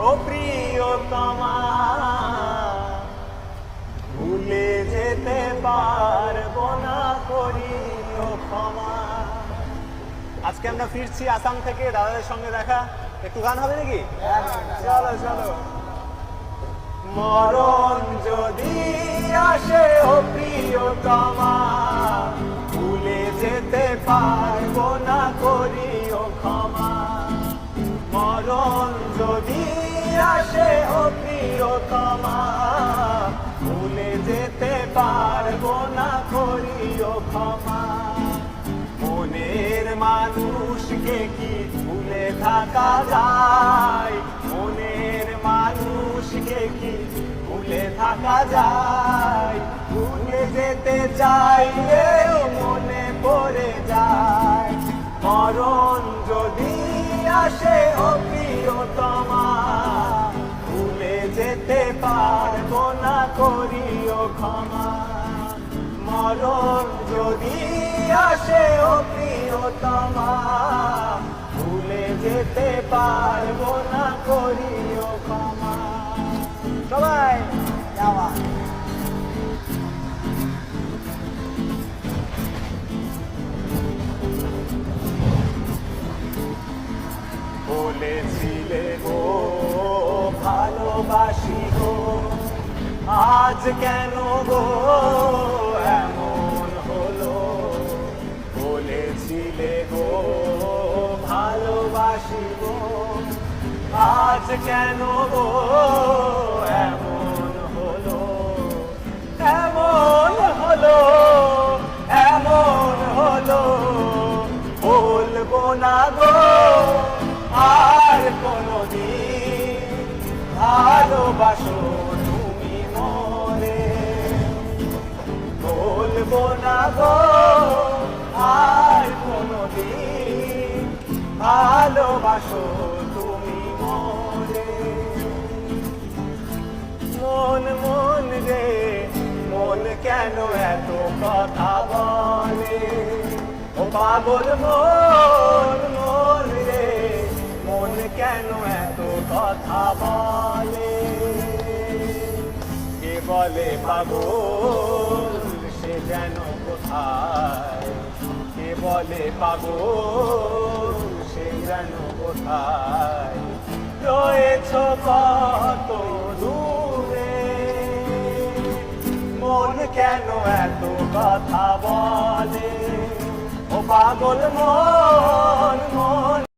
ও প্রিয়তমা, ভুলে যেতে পারবো না, করিও ক্ষমা। আজকে আমরা ফিরছি আসাম থেকে, দাদাদের সঙ্গে দেখা। একটু গান হবে নাকি? চলো চলো। মরণ যদি আসে ও প্রিয়তমা, ভুলে যেতে পারবো না, করিও ক্ষমা। মরণ যদি আসে ও প্রিয়তমা, ভুলে যেতে পারবো না, করিও ক্ষমা। মনের মানুষকে কি ভুলে থাকা যায়? মনের মানুষকে কি ভুলে থাকা যায়? ভুলে যেতে চাইলেও মনে পড়ে যায়। মরণ যদি আসে ও প্রিয়তমা, ভুলে যেতে পারবো না, করিও ক্ষমা। মরণ যদি আসে ও প্রিয়তমা, ভুলে যেতে পারবো না, করিও ক্ষমা। সবাই যাওয়া। বলেছিলে গো ভালোবাসি গো, আজ কেন গো এমন হলো? বলেছিলে গো ভালোবাসি গো, আজ কেন গো এমন হলো? এমন হলো, এমন হলো, বলবো না গো আর কোনদিন ভালোবাসো তুমি মরে। বলবো না গো আর কোনদিন ভালোবাসো তুমি মরে। মন মন রে মন কেন এত কথা বলে? ও পাগল মন মন রে মন কেন এত কথা বলে? কে বলে পাগল সে যেন কোথায়? কে বলে পাগল সে যেন কোথায়? রয়েছ কত দূরে, মন কেন এত কথা বলে? ও পাগল মন মন